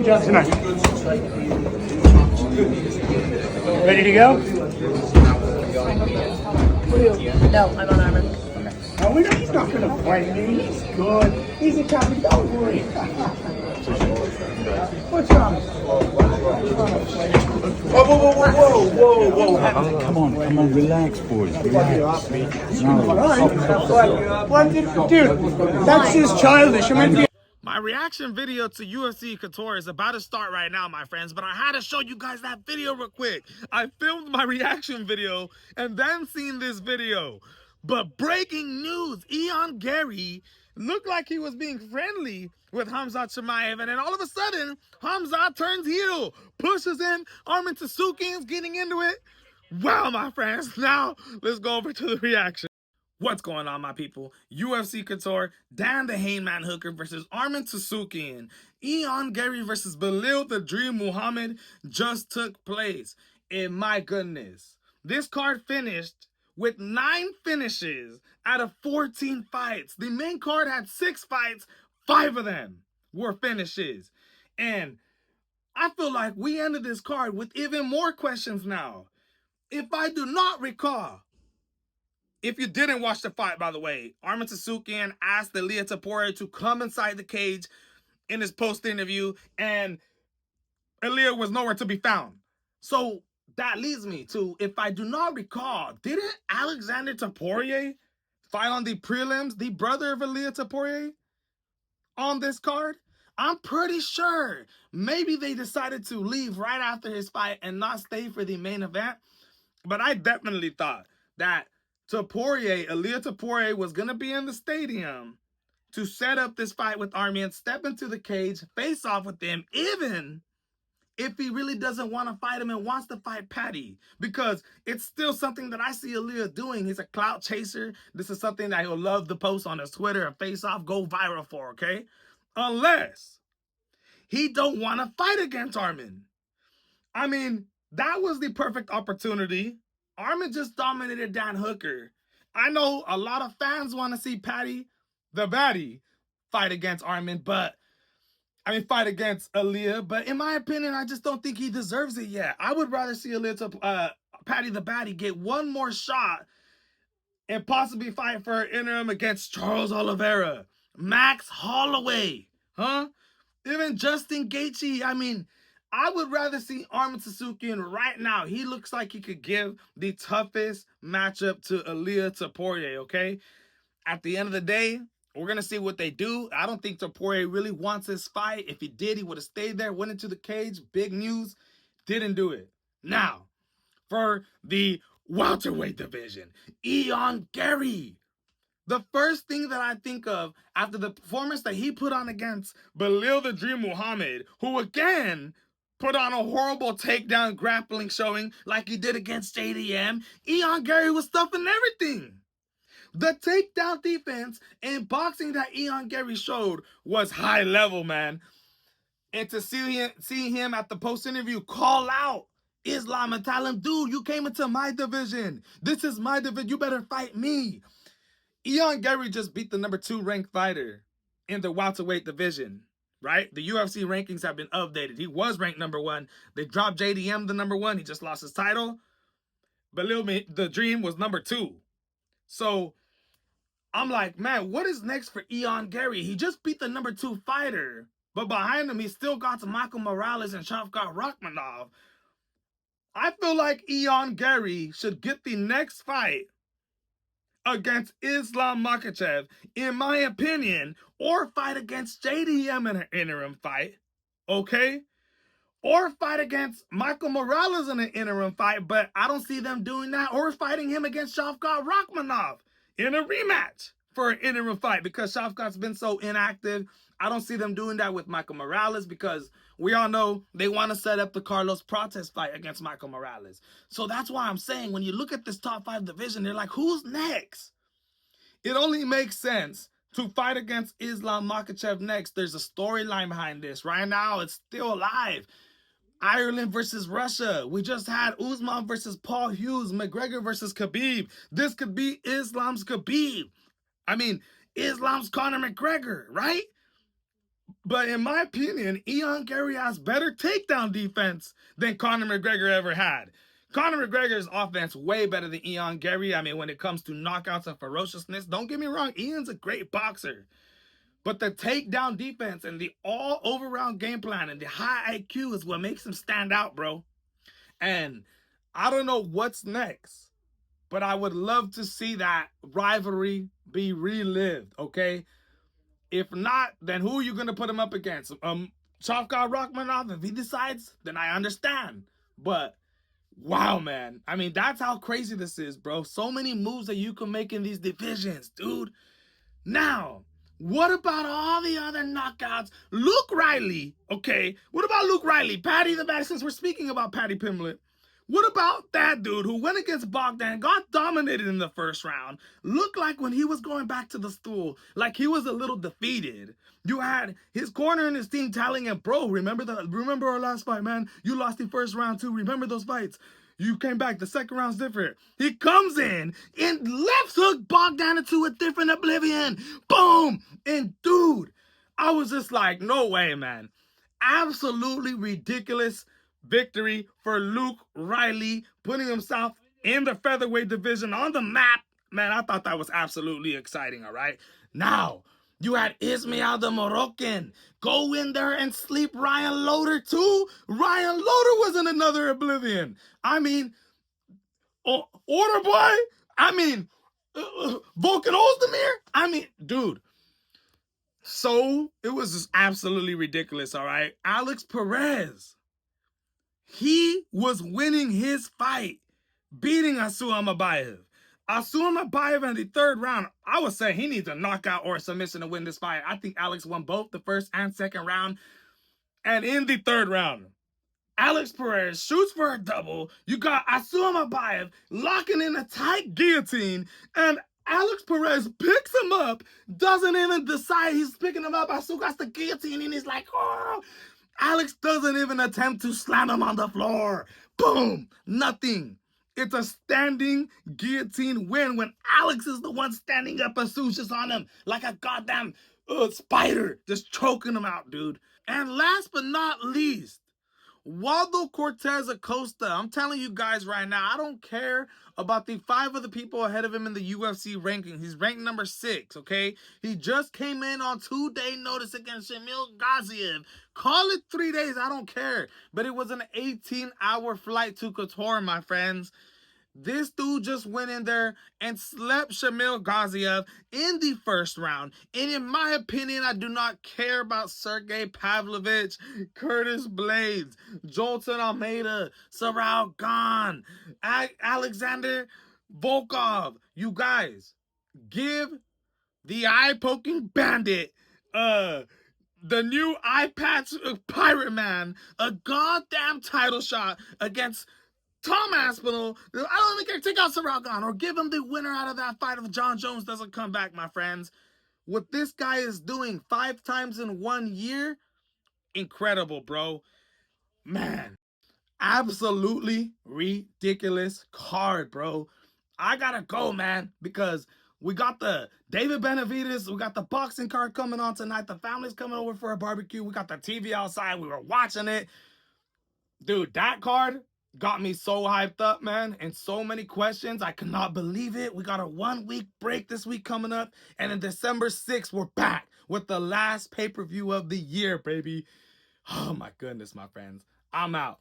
Tonight. Ready to go? No, I'm on Arman. No, he's not going to fight me. He's good. He's a champion. Don't worry. What's wrong? Whoa. Come on, relax, boys. Relax. Dude, that's just childish. My reaction video to UFC Qatar is about to start right now, my friends, but I had to show you guys that video real quick. I filmed my reaction video and then seen this video. But breaking news, Garry looked like he was being friendly with Khamzat, and then all of a sudden, Khamzat turns heel, pushes in, Arman Tsarukyan's getting into it. Wow, my friends. Now, let's go over to the reaction. What's going on, my people? UFC Qatar, Dan the Hangman Hooker versus Arman Tsarukyan. Garry versus Belal the Dream Muhammad just took place. And my goodness, this card finished with 9 finishes out of 14 fights. The main card had 6 fights, 5 of them were finishes. And I feel like we ended this card with even more questions now. If I do not recall, if you didn't watch the fight, by the way, Arman Tsarukyan asked Ilia to come inside the cage in his post-interview, and Ilia was nowhere to be found. So that leads me to, if I do not recall, didn't Alexander Topuria fight on the prelims, the brother of Ilia Topuria, on this card? I'm pretty sure maybe they decided to leave right after his fight and not stay for the main event. But I definitely thought that Ilia Topuria was going to be in the stadium to set up this fight with Arman, step into the cage, face off with him, even if he really doesn't want to fight him and wants to fight Paddy. Because it's still something that I see Ilia doing. He's a clout chaser. This is something that he'll love to post on his Twitter and face off, go viral for, okay? Unless he don't want to fight against Arman. I mean, that was the perfect opportunity. Arman just dominated Dan Hooker. I know a lot of fans want to see Paddy the Baddy fight against Arman, fight against Ilia, but in my opinion, I just don't think he deserves it yet. I would rather see Paddy the Baddy get one more shot and possibly fight for an interim against Charles Oliveira, Max Holloway, even Justin Gaethje. I would rather see Arman Tsarukyan right now. He looks like he could give the toughest matchup to Ilia Topuria, okay? At the end of the day, we're going to see what they do. I don't think Topuria really wants this fight. If he did, he would have stayed there, went into the cage. Big news. Didn't do it. Now, for the welterweight division, Garry. The first thing that I think of after the performance that he put on against Belal the Dream Muhammad, who again put on a horrible takedown grappling showing like he did against JDM, Garry was stuffing everything. The takedown defense and boxing that Garry showed was high level, man. And to see him at the post-interview call out Islam and tell him, dude, you came into my division. This is my division. You better fight me. Garry just beat the number 2 ranked fighter in the welterweight division, right? The UFC rankings have been updated. He was ranked number 1. They dropped JDM the number 1. He just lost his title. Belal the Dream was number 2. So I'm like, man, what is next for Garry? He just beat the number 2 fighter, but behind him, he still got Michael Morales and Shavkat Rakhmonov. I feel like Garry should get the next fight against Islam Makhachev, in my opinion, or fight against JDM in an interim fight, okay? Or fight against Michael Morales in an interim fight, but I don't see them doing that, or fighting him against Shavkat Rakhmonov in a rematch for an interim fight, because Shavkat's been so inactive. I don't see them doing that with Michael Morales, because we all know they want to set up the Carlos Prates fight against Michael Morales. So that's why I'm saying, when you look at this top 5 division, they're like, who's next? It only makes sense to fight against Islam Makhachev next. There's a storyline behind this. Right now, it's still alive. Ireland versus Russia. We just had Usman versus Paul Hughes, McGregor versus Khabib. This could be Islam's Khabib. Islam's Conor McGregor, right? But in my opinion, Garry has better takedown defense than Conor McGregor ever had. Conor McGregor's offense way better than Garry. I mean, when it comes to knockouts and ferociousness, don't get me wrong, Ian's a great boxer. But the takedown defense and the all-over-round game plan and the high IQ is what makes him stand out, bro. And I don't know what's next, but I would love to see that rivalry be relived, okay? If not, then who are you going to put him up against? Shavkat Rakhmonov, if he decides, then I understand. But, wow, man. I mean, that's how crazy this is, bro. So many moves that you can make in these divisions, dude. Now, what about all the other knockouts? Luke Riley, okay? What about Luke Riley? Patty the Bad, since we're speaking about Patty Pimblett. What about that dude who went against Bogdan, got dominated in the first round, looked like when he was going back to the stool, like he was a little defeated. You had his corner and his team telling him, bro, remember our last fight, man? You lost the first round too. Remember those fights? You came back. The second round's different. He comes in and left hook Bogdan into a different oblivion. Boom! And dude, I was just like, no way, man. Absolutely ridiculous victory for Luke Riley, putting himself in the featherweight division on the map. Man, I thought that was absolutely exciting, all right? Now, you had Ismail the Moroccan go in there and sleep Ryan Loder too. Ryan Loder was in another oblivion. I mean, Order Boy. I mean, Volkan Ozdemir. I mean, dude. So, it was just absolutely ridiculous, all right? Alex Perez. He was winning his fight, beating Asuam Abayev. Asuam Abayev in the third round, I would say he needs a knockout or a submission to win this fight. I think Alex won both the first and second round. And in the third round, Alex Perez shoots for a double. You got Asuam Abayev locking in a tight guillotine, and Alex Perez picks him up, doesn't even decide he's picking him up. Asuam got the guillotine, and he's like, oh. Alex doesn't even attempt to slam him on the floor. Boom! Nothing. It's a standing guillotine win when Alex is the one standing up and Sue's just on him like a goddamn spider, just choking him out, dude. And last but not least, Waldo Cortez Acosta. I'm telling you guys right now, I don't care about the 5 of the people ahead of him in the UFC ranking. He's ranked number 6, okay? He just came in on 2-day notice against Shamil Gaziev. Call it 3 days, I don't care. But it was an 18-hour flight to Qatar, my friends. This dude just went in there and slept Shamil Gaziev in the first round. And in my opinion, I do not care about Sergey Pavlovich, Curtis Blades, Jolton Almeida, Sarao Khan, Alexander Volkov. You guys, give the eye-poking bandit, the new eye patch pirate man, a goddamn title shot against Tom Aspinall. I don't even care to take out Sarao Khan or give him the winner out of that fight if John Jones doesn't come back, my friends. What this guy is doing 5 times in 1 year, incredible, bro. Man, absolutely ridiculous card, bro. I gotta go, man, because we got the David Benavidez, we got the boxing card coming on tonight. The family's coming over for a barbecue. We got the TV outside. We were watching it. Dude, that card got me so hyped up, man, and so many questions. I could not believe it. We got a 1-week break this week coming up, and on December 6th, we're back with the last pay-per-view of the year, baby. Oh, my goodness, my friends. I'm out.